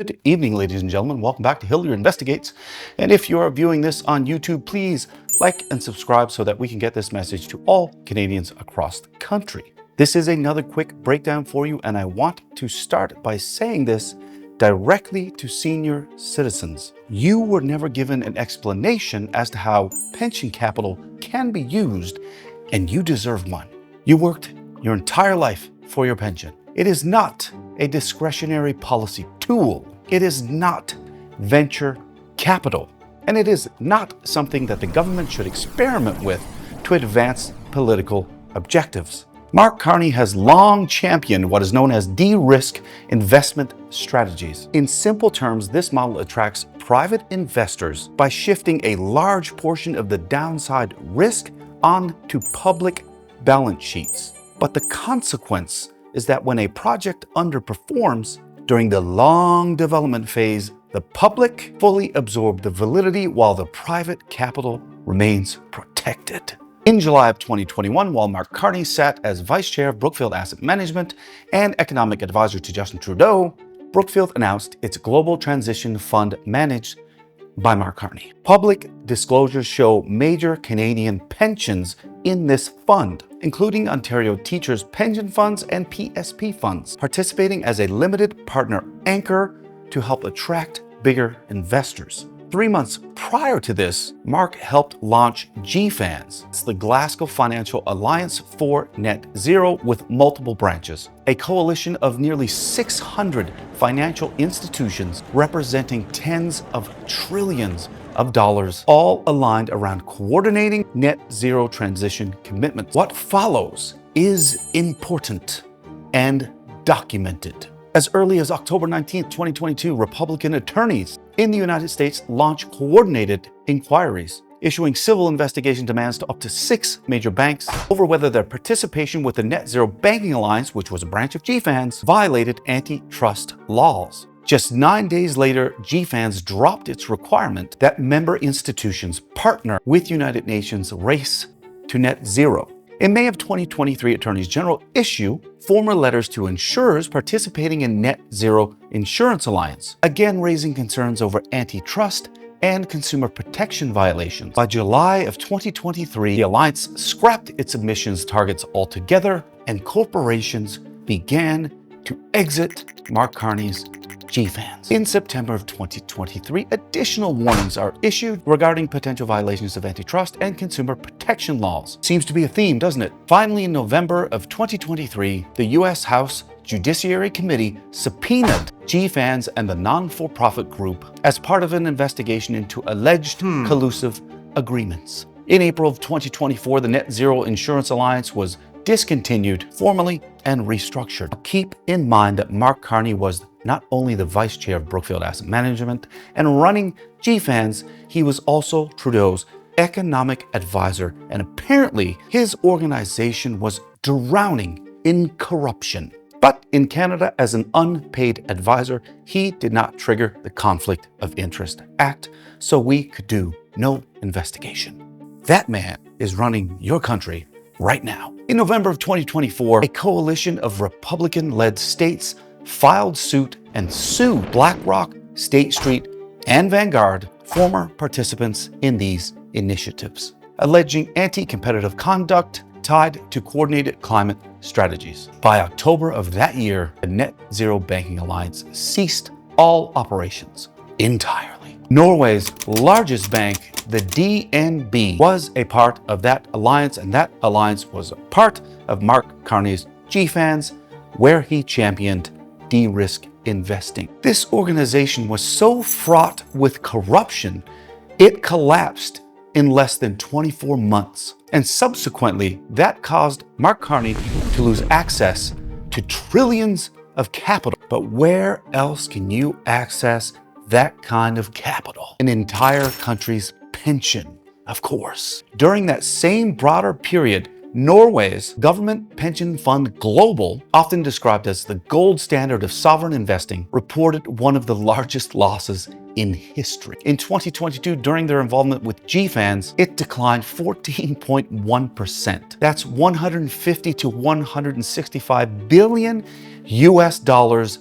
Good evening, ladies and gentlemen. Welcome back to Hillier Investigates. And if you're viewing this on YouTube, please like and subscribe so that we can get this message to all Canadians across the country. This is another quick breakdown for you, and I want to start by saying this directly to senior citizens. You were never given an explanation as to how pension capital can be used, and you deserve one. You worked your entire life for your pension. It is not a discretionary policy tool. It is not venture capital. And it is not something that the government should experiment with to advance political objectives. Mark Carney has long championed what is known as de-risk investment strategies. In simple terms, this model attracts private investors by shifting a large portion of the downside risk onto public balance sheets. But the consequence is that when a project underperforms during the long development phase, the public fully absorb the validity while the private capital remains protected. In July of 2021, while Mark Carney sat as vice chair of Brookfield Asset Management and economic advisor to Justin Trudeau, Brookfield announced its global transition fund managed by Mark Carney. Public disclosures show major Canadian pensions in this fund, including Ontario Teachers' Pension Funds and PSP funds, participating as a limited partner anchor to help attract bigger investors. 3 months prior to this, Mark helped launch GFANS. It's the Glasgow Financial Alliance for Net Zero with multiple branches, a coalition of nearly 600 financial institutions representing tens of trillions of dollars, all aligned around coordinating net zero transition commitments. What follows is important and documented. As early as October 19, 2022, Republican attorneys in the United States launched coordinated inquiries, issuing civil investigation demands to up to 6 major banks over whether their participation with the Net Zero Banking Alliance, which was a branch of GFANS, violated antitrust laws. Just 9 days later, GFANS dropped its requirement that member institutions partner with United Nations race to net zero. In May of 2023, attorneys general issue formal letters to insurers participating in Net Zero Insurance Alliance, again raising concerns over antitrust and consumer protection violations. By July of 2023, the alliance scrapped its emissions targets altogether, and corporations began to exit Mark Carney's GFANS. In September of 2023, additional warnings are issued regarding potential violations of antitrust and consumer protection laws. Seems to be a theme, doesn't it? Finally, in November of 2023, the U.S. House Judiciary Committee subpoenaed GFANS and the non-for-profit group as part of an investigation into alleged collusive agreements. In April of 2024, the Net Zero Insurance Alliance was discontinued formally and restructured. Keep in mind that Mark Carney was not only the vice chair of Brookfield Asset Management and running GFANS, he was also Trudeau's economic advisor, and apparently his organization was drowning in corruption. But in Canada, as an unpaid advisor, he did not trigger the Conflict of Interest Act, so we could do no investigation. That man is running your country right now. In November of 2024, a coalition of Republican-led states filed suit and sued BlackRock, State Street, and Vanguard, former participants in these initiatives, alleging anti-competitive conduct tied to coordinated climate strategies. By October of that year, the Net Zero Banking Alliance ceased all operations entirely. Norway's largest bank, the DNB, was a part of that alliance, and that alliance was a part of Mark Carney's GFANS, where he championed de-risk investing. This organization was so fraught with corruption, it collapsed in less than 24 months. And subsequently, that caused Mark Carney to lose access to trillions of capital. But where else can you access that kind of capital? An entire country's pension, of course. During that same broader period, Norway's government pension fund Global, often described as the gold standard of sovereign investing, reported one of the largest losses in history. In 2022, during their involvement with GFANS, it declined 14.1%. That's 150 to 165 billion US dollars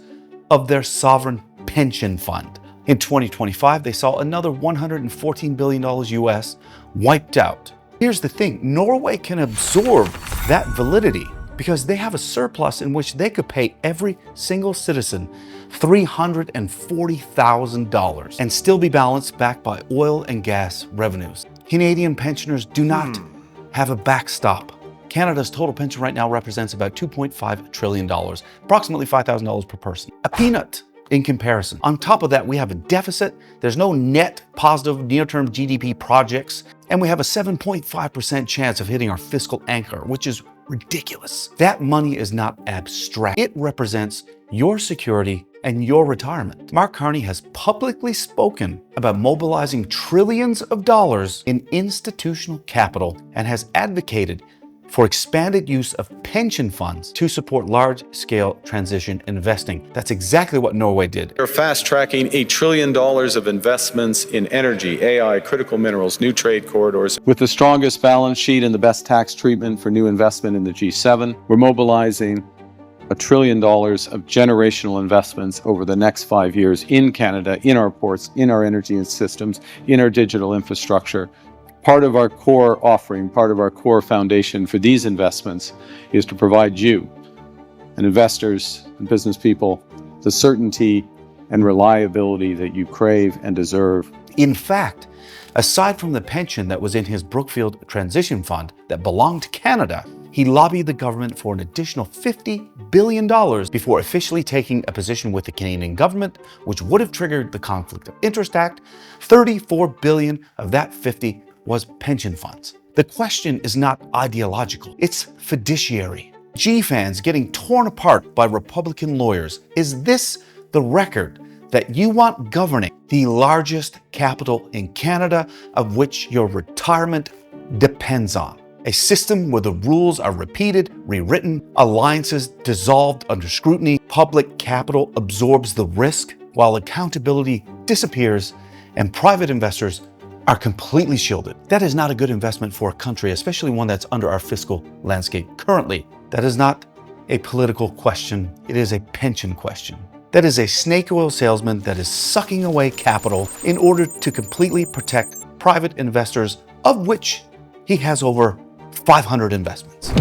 of their sovereign pension pension fund. In 2025, they saw another $114 billion US wiped out. Here's the thing, Norway can absorb that validity because they have a surplus in which they could pay every single citizen $340,000 and still be balanced back by oil and gas revenues. Canadian pensioners do not have a backstop. Canada's total pension right now represents about $2.5 trillion, approximately $5,000 per person. A peanut in comparison. On top of that, we have a deficit. There's no net positive near-term GDP projects, and we have a 7.5% chance of hitting our fiscal anchor, which is ridiculous. That money is not abstract. It represents your security and your retirement. Mark Carney has publicly spoken about mobilizing trillions of dollars in institutional capital and has advocated for expanded use of pension funds to support large-scale transition investing. That's exactly what Norway did. We're fast-tracking $1 trillion of investments in energy, AI, critical minerals, new trade corridors. With the strongest balance sheet and the best tax treatment for new investment in the G7, we're mobilizing $1 trillion of generational investments over the next 5 years in Canada, in our ports, in our energy systems, in our digital infrastructure. Part of our core offering, part of our core foundation for these investments is to provide you and investors and business people the certainty and reliability that you crave and deserve. In fact, aside from the pension that was in his Brookfield transition fund that belonged to Canada, he lobbied the government for an additional $50 billion before officially taking a position with the Canadian government, which would have triggered the Conflict of Interest Act. $34 billion of that 50 was pension funds. The question is not ideological, it's fiduciary. GFANS getting torn apart by Republican lawyers. Is this the record that you want governing the largest capital in Canada, of which your retirement depends on? A system where the rules are repeated, rewritten, alliances dissolved under scrutiny, public capital absorbs the risk while accountability disappears and private investors are completely shielded. That is not a good investment for a country, especially one that's under our fiscal landscape currently. That is not a political question, it is a pension question. That is a snake oil salesman that is sucking away capital in order to completely protect private investors, of which he has over 500 investments.